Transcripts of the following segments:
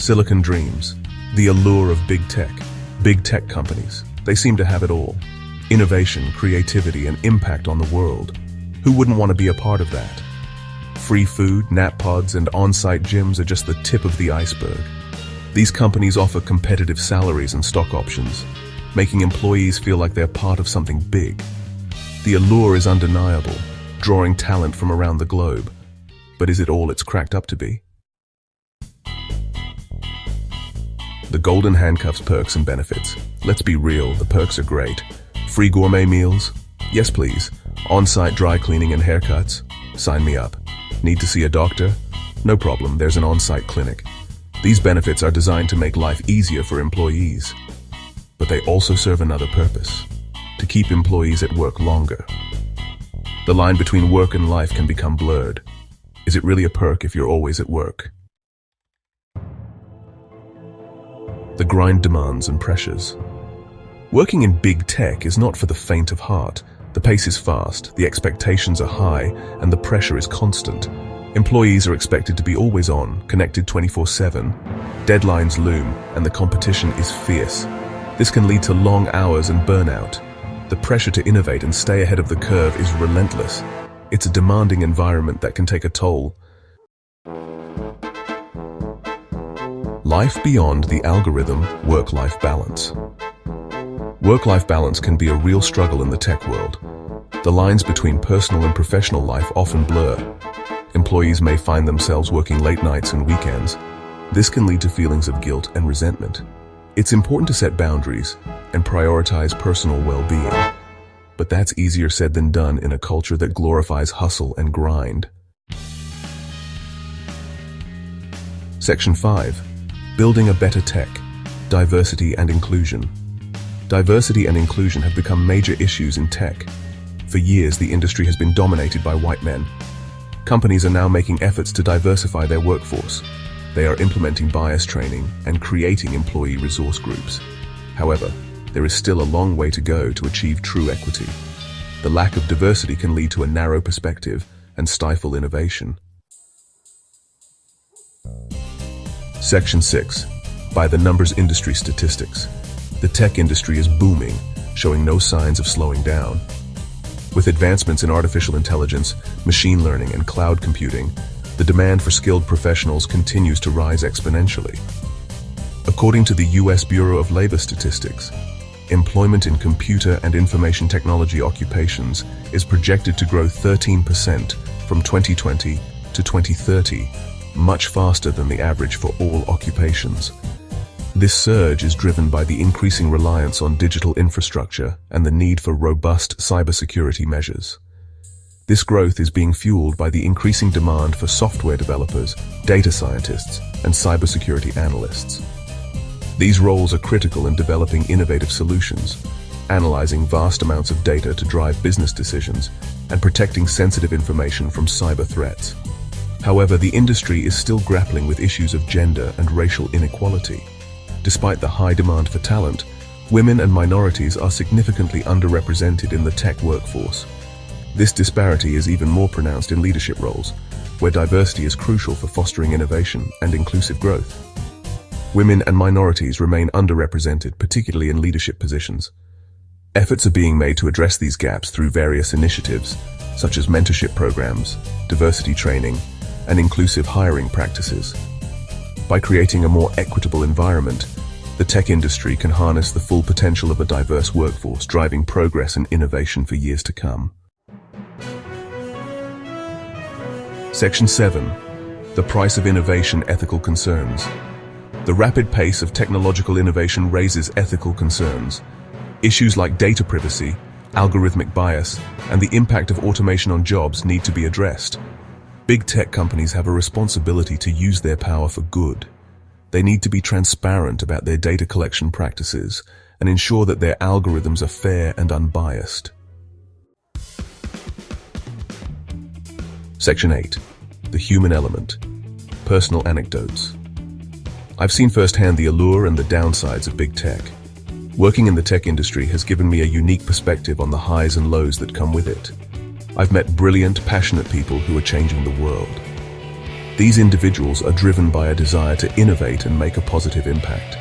Silicon dreams. The allure of big tech. Big tech companies. They seem to have it all. Innovation, creativity, and impact on the world. Who wouldn't want to be a part of that? Free food, nap pods, and on-site gyms are just the tip of the iceberg. These companies offer competitive salaries and stock options, making employees feel like they're part of something big. The allure is undeniable, drawing talent from around the globe. But is it all it's cracked up to be? The golden handcuffs, perks and benefits. Let's be real, the perks are great. Free gourmet meals? Yes, please. On-site dry cleaning and haircuts? Sign me up. Need to see a doctor? No problem, there's an on-site clinic. These benefits are designed to make life easier for employees. But they also serve another purpose: to keep employees at work longer. The line between work and life can become blurred. Is it really a perk if you're always at work? The grind demands and pressures. Working in big tech is not for the faint of heart. The pace is fast, the expectations are high, and the pressure is constant. Employees are expected to be always on, connected 24/7. Deadlines loom, and the competition is fierce. This can lead to long hours and burnout. The pressure to innovate and stay ahead of the curve is relentless. It's a demanding environment that can take a toll. Life beyond the algorithm, work-life balance. Work-life balance can be a real struggle in the tech world. The lines between personal and professional life often blur. Employees may find themselves working late nights and weekends. This can lead to feelings of guilt and resentment. It's important to set boundaries and prioritize personal well-being. But that's easier said than done in a culture that glorifies hustle and grind. Section 5. Building a better tech. Diversity and inclusion. Diversity and inclusion have become major issues in tech. For years, the industry has been dominated by white men. Companies are now making efforts to diversify their workforce. They are implementing bias training and creating employee resource groups. However, there is still a long way to go to achieve true equity. The lack of diversity can lead to a narrow perspective and stifle innovation. Section 6. By the numbers industry statistics. The tech industry is booming, showing no signs of slowing down. With advancements in artificial intelligence, machine learning, and cloud computing, the demand for skilled professionals continues to rise exponentially. According to the U.S. Bureau of Labor Statistics, employment in computer and information technology occupations is projected to grow 13% from 2020 to 2030, much faster than the average for all occupations. This surge is driven by the increasing reliance on digital infrastructure and the need for robust cybersecurity measures. This growth is being fueled by the increasing demand for software developers, data scientists, and cybersecurity analysts. These roles are critical in developing innovative solutions, analyzing vast amounts of data to drive business decisions, and protecting sensitive information from cyber threats. However, the industry is still grappling with issues of gender and racial inequality. Despite the high demand for talent, women and minorities are significantly underrepresented in the tech workforce. This disparity is even more pronounced in leadership roles, where diversity is crucial for fostering innovation and inclusive growth. Women and minorities remain underrepresented, particularly in leadership positions. Efforts are being made to address these gaps through various initiatives, such as mentorship programs, diversity training, and inclusive hiring practices. By creating a more equitable environment, the tech industry can harness the full potential of a diverse workforce, driving progress and innovation for years to come. Section 7. The price of innovation: ethical concerns. The rapid pace of technological innovation raises ethical concerns. Issues like data privacy, algorithmic bias, and the impact of automation on jobs need to be addressed. Big tech companies have a responsibility to use their power for good. They need to be transparent about their data collection practices and ensure that their algorithms are fair and unbiased. Section 8. The human element. Personal anecdotes. I've seen firsthand the allure and the downsides of big tech. Working in the tech industry has given me a unique perspective on the highs and lows that come with it. I've met brilliant, passionate people who are changing the world. These individuals are driven by a desire to innovate and make a positive impact.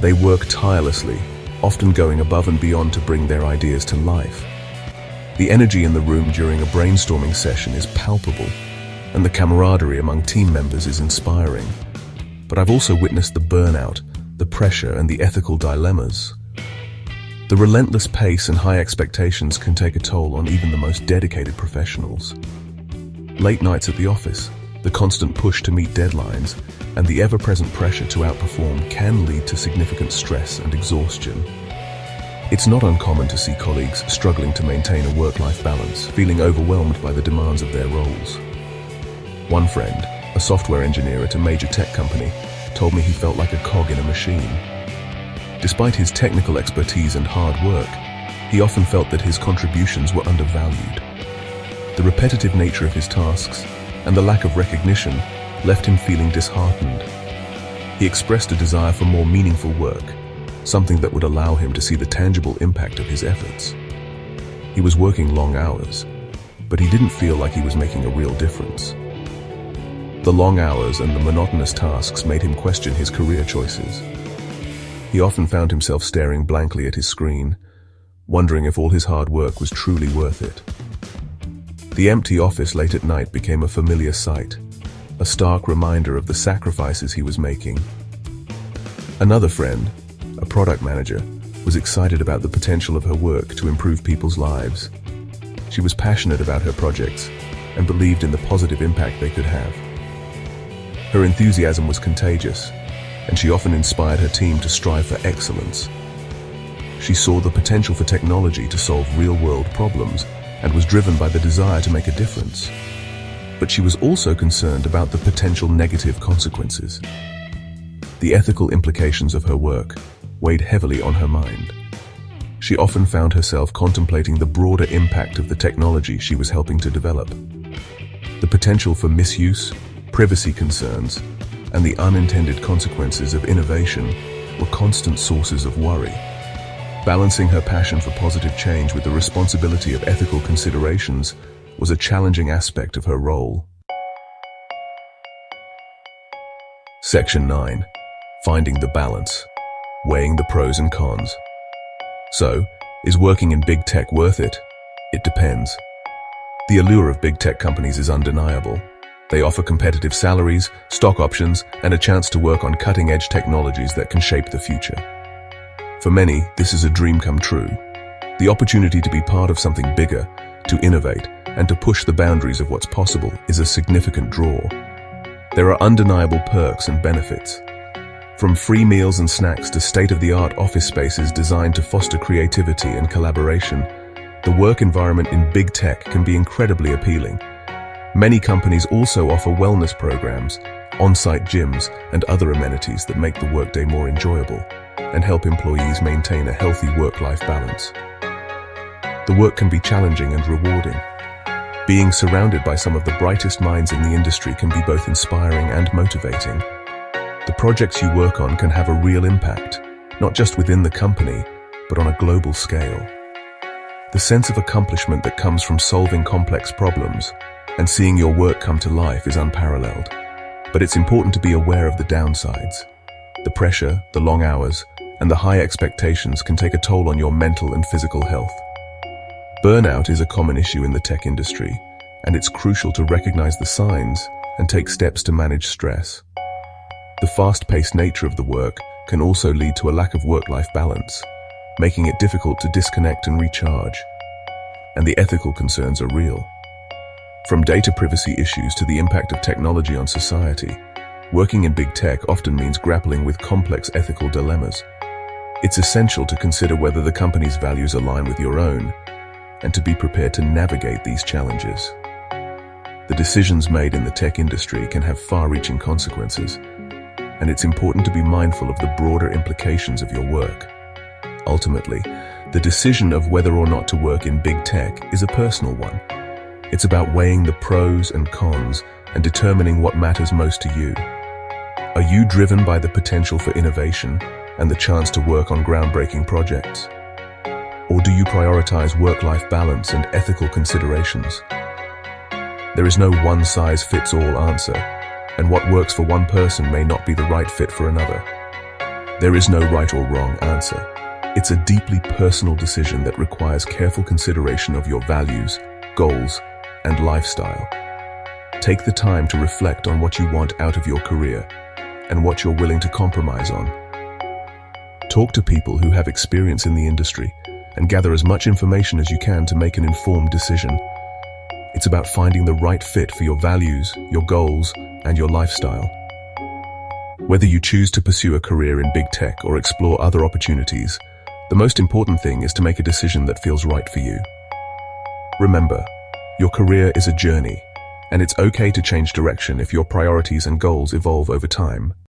They work tirelessly, often going above and beyond to bring their ideas to life. The energy in the room during a brainstorming session is palpable, and the camaraderie among team members is inspiring. But I've also witnessed the burnout, the pressure, and the ethical dilemmas. The relentless pace and high expectations can take a toll on even the most dedicated professionals. Late nights at the office, the constant push to meet deadlines, and the ever-present pressure to outperform can lead to significant stress and exhaustion. It's not uncommon to see colleagues struggling to maintain a work-life balance, feeling overwhelmed by the demands of their roles. One friend, a software engineer at a major tech company, told me he felt like a cog in a machine. Despite his technical expertise and hard work, he often felt that his contributions were undervalued. The repetitive nature of his tasks and the lack of recognition left him feeling disheartened. He expressed a desire for more meaningful work, something that would allow him to see the tangible impact of his efforts. He was working long hours, but he didn't feel like he was making a real difference. The long hours and the monotonous tasks made him question his career choices. He often found himself staring blankly at his screen, wondering if all his hard work was truly worth it. The empty office late at night became a familiar sight, a stark reminder of the sacrifices he was making. Another friend, a product manager, was excited about the potential of her work to improve people's lives. She was passionate about her projects and believed in the positive impact they could have. Her enthusiasm was contagious, and she often inspired her team to strive for excellence. She saw the potential for technology to solve real-world problems and was driven by the desire to make a difference. But she was also concerned about the potential negative consequences. The ethical implications of her work weighed heavily on her mind. She often found herself contemplating the broader impact of the technology she was helping to develop. The potential for misuse, privacy concerns, and the unintended consequences of innovation were constant sources of worry. Balancing her passion for positive change with the responsibility of ethical considerations was a challenging aspect of her role. Section 9. Finding the balance. Weighing the pros and cons. So, is working in big tech worth it? It depends. The allure of big tech companies is undeniable. They offer competitive salaries, stock options, and a chance to work on cutting-edge technologies that can shape the future. For many, this is a dream come true. The opportunity to be part of something bigger, to innovate, and to push the boundaries of what's possible is a significant draw. There are undeniable perks and benefits. From free meals and snacks to state-of-the-art office spaces designed to foster creativity and collaboration, the work environment in big tech can be incredibly appealing. Many companies also offer wellness programs, on-site gyms, and other amenities that make the workday more enjoyable and help employees maintain a healthy work-life balance. The work can be challenging and rewarding. Being surrounded by some of the brightest minds in the industry can be both inspiring and motivating. The projects you work on can have a real impact, not just within the company, but on a global scale. The sense of accomplishment that comes from solving complex problems and seeing your work come to life is unparalleled. But it's important to be aware of the downsides. The pressure, the long hours, and the high expectations can take a toll on your mental and physical health. Burnout is a common issue in the tech industry, and it's crucial to recognize the signs and take steps to manage stress. The fast-paced nature of the work can also lead to a lack of work-life balance, making it difficult to disconnect and recharge. And the ethical concerns are real. From data privacy issues to the impact of technology on society, working in big tech often means grappling with complex ethical dilemmas. It's essential to consider whether the company's values align with your own, and to be prepared to navigate these challenges. The decisions made in the tech industry can have far-reaching consequences, and it's important to be mindful of the broader implications of your work. Ultimately, the decision of whether or not to work in big tech is a personal one. It's about weighing the pros and cons and determining what matters most to you. Are you driven by the potential for innovation and the chance to work on groundbreaking projects? Or do you prioritize work-life balance and ethical considerations? There is no one-size-fits-all answer, and what works for one person may not be the right fit for another. There is no right or wrong answer. It's a deeply personal decision that requires careful consideration of your values, goals, and lifestyle. Take the time to reflect on what you want out of your career and what you're willing to compromise on. Talk to people who have experience in the industry and gather as much information as you can to make an informed decision. It's about finding the right fit for your values, your goals, and your lifestyle. Whether you choose to pursue a career in big tech or explore other opportunities, the most important thing is to make a decision that feels right for you. Remember, your career is a journey, and it's okay to change direction if your priorities and goals evolve over time.